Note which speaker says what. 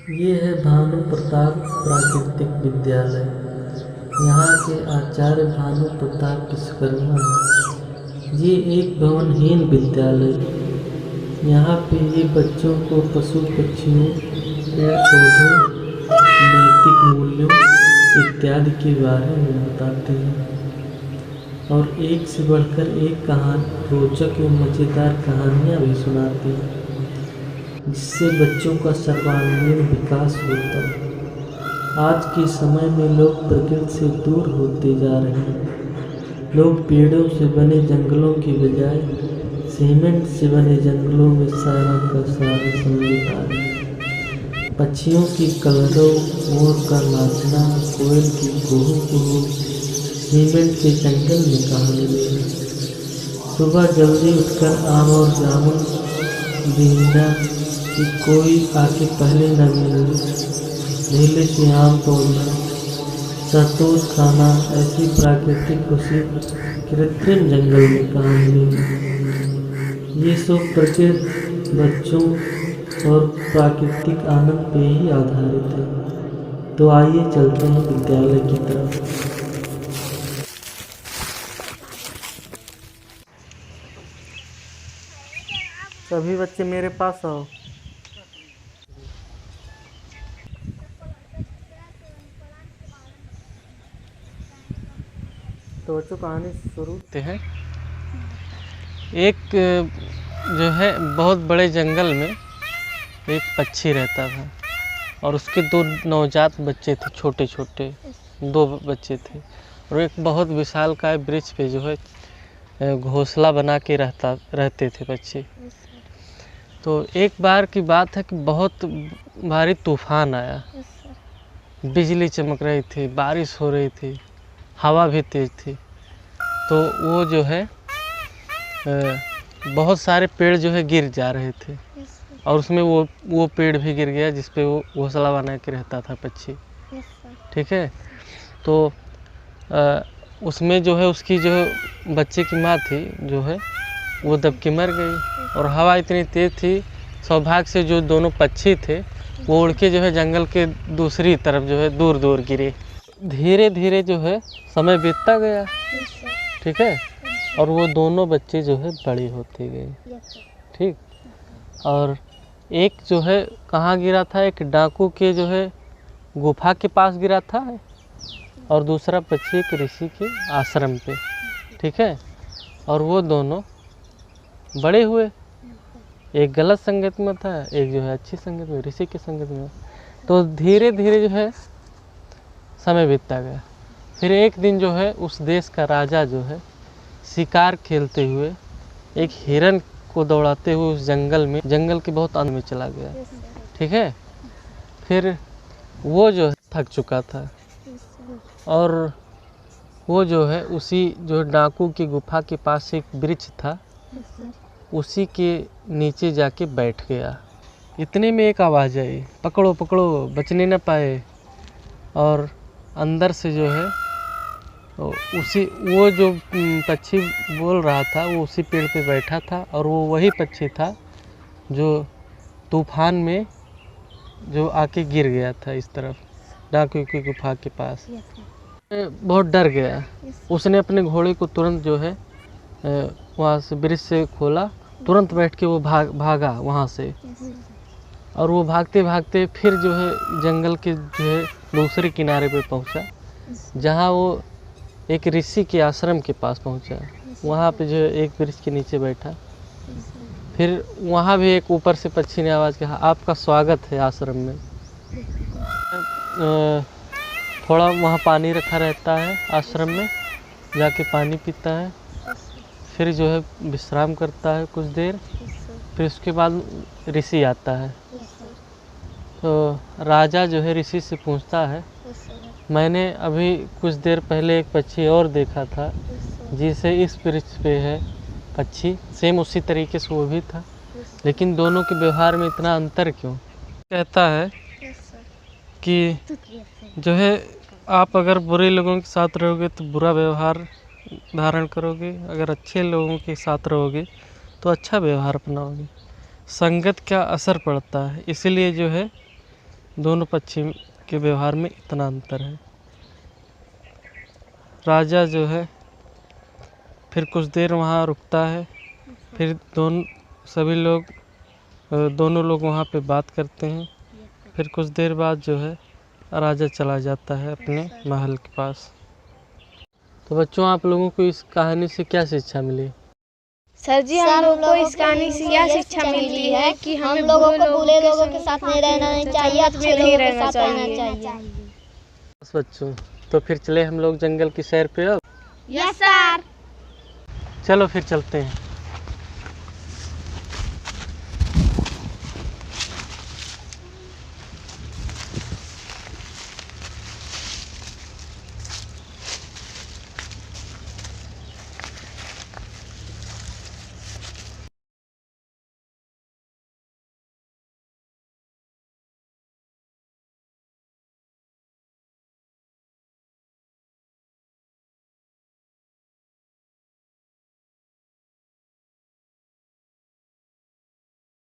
Speaker 1: ये है भानु प्रताप प्राकृतिक विद्यालय। यहाँ के आचार्य भानु प्रताप विश्वकर्मा हैं। ये एक भवनहीन विद्यालय। यहाँ पे ये बच्चों को पशु पक्षियों, पेड़ पौधों, नैतिक मूल्यों इत्यादि के बारे में बताते हैं और एक से बढ़कर एक कहानी, रोचक एवं मज़ेदार कहानियाँ भी सुनाते हैं, जिससे बच्चों का सर्वांगीण विकास होता है। आज के समय में लोग प्रकृति से दूर होते जा रहे हैं। लोग पेड़ों से बने जंगलों की बजाय सीमेंट से बने जंगलों में सारा का सारा समय बिता रहे हैं। पक्षियों की कलरव, मोर का नाचना, कोयल की कुहू कुहू सीमेंट के जंगल में कहाँ मिलेगा। सुबह जल्दी उठकर आम और जामुन बीजना कि कोई आके पहले न मिले, ढीले से आम तोड़ना, शहतूत खाना, ऐसी प्राकृतिक खुशी कृत्रिम जंगल में कहाँ मिलेगी। ये सब प्रकृति, बच्चों और प्राकृतिक आनंद पे ही आधारित है। तो आइए चलते हैं विद्यालय की तरफ। सभी बच्चे मेरे पास आओ। तो बच्चों कहानी शुरू
Speaker 2: करते हैं। एक जो है बहुत बड़े जंगल में एक पक्षी रहता था और उसके दो नवजात बच्चे थे, छोटे छोटे दो बच्चे थे। और एक बहुत विशालकाय वृक्ष पे जो है घोंसला बना के रहते थे पक्षी। तो एक बार की बात है कि बहुत भारी तूफान आया, बिजली चमक रही थी, बारिश हो रही थी, हवा भी तेज़ थी। तो वो जो है बहुत सारे पेड़ जो है गिर जा रहे थे और उसमें वो पेड़ भी गिर गया जिस पे वो घोंसला बना के रहता था पक्षी। ठीक है। तो उसमें जो है उसकी जो बच्चे की माँ थी जो है वो दब के मर गई। और हवा इतनी तेज़ थी, सौभाग्य से जो दोनों पक्षी थे वो उड़ के जो है जंगल के दूसरी तरफ जो है दूर दूर गिरे। धीरे धीरे जो है समय बीतता गया। ठीक है। और वो दोनों बच्चे जो है बड़े होते गए। ठीक। और एक जो है कहाँ गिरा था, एक डाकू के जो है गुफा के पास गिरा था और दूसरा पक्षी एक ऋषि के आश्रम पे। ठीक है। और वो दोनों बड़े हुए, एक गलत संगत में था, एक जो है अच्छी संगत में, ऋषि की संगत में। तो धीरे धीरे जो है समय बीतता गया। फिर एक दिन जो है उस देश का राजा जो है शिकार खेलते हुए एक हिरन को दौड़ाते हुए उस जंगल के बहुत अंत में चला गया। ठीक है। फिर वो जो है थक चुका था और वो जो है उसी जो डाकू की गुफा के पास एक वृक्ष था, उसी के नीचे जाके बैठ गया। इतने में एक आवाज़ आई, पकड़ो पकड़ो, बचने न पाए। और अंदर से जो है वो जो पक्षी बोल रहा था वो उसी पेड़ पे बैठा था और वो वही पक्षी था जो तूफान में जो आके गिर गया था इस तरफ डाकू की गुफा के पास। बहुत डर गया। उसने अपने घोड़े को तुरंत जो है वहाँ से वृक्ष से खोला, तुरंत बैठ के वो भागा वहाँ से। और वो भागते भागते फिर जो है जंगल के जो है दूसरे किनारे पे पहुँचा, जहाँ वो एक ऋषि के आश्रम के पास पहुँचा। वहाँ पे जो है एक वृक्ष के नीचे बैठा। फिर वहाँ भी एक ऊपर से पक्षी ने आवाज़ कहा, आपका स्वागत है आश्रम में। थोड़ा वहाँ पानी रखा रहता है आश्रम में, जाके पानी पीता है, फिर जो है विश्राम करता है कुछ देर। फिर उसके बाद ऋषि आता है। तो राजा जो है ऋषि से पूछता है, मैंने अभी कुछ देर पहले एक पक्षी और देखा था जिसे इस वृक्ष पे है पक्षी, सेम उसी तरीके से वो भी था, लेकिन दोनों के व्यवहार में इतना अंतर क्यों। कहता है कि जो है आप अगर बुरे लोगों के साथ रहोगे तो बुरा व्यवहार धारण करोगे, अगर अच्छे लोगों के साथ रहोगे तो अच्छा व्यवहार अपनाओगे। संगत का असर पड़ता है, इसीलिए जो है दोनों पक्षी के व्यवहार में इतना अंतर है। राजा जो है फिर कुछ देर वहाँ रुकता है, फिर दोनों लोग वहाँ पे बात करते हैं। फिर कुछ देर बाद जो है राजा चला जाता है अपने महल के पास। तो बच्चों, आप लोगों को इस कहानी से क्या शिक्षा मिली?
Speaker 3: सर जी, हम लोगों को इस कहानी से यह शिक्षा मिलती है कि हम लोगों को बुरे लोगों के साथ नहीं रहना चाहिए, अच्छे लोगों के साथ रहना चाहिए।
Speaker 2: बस बच्चों, तो फिर चले हम लोग जंगल की सैर पे अब।
Speaker 3: Yes sir.
Speaker 2: चलो फिर चलते हैं।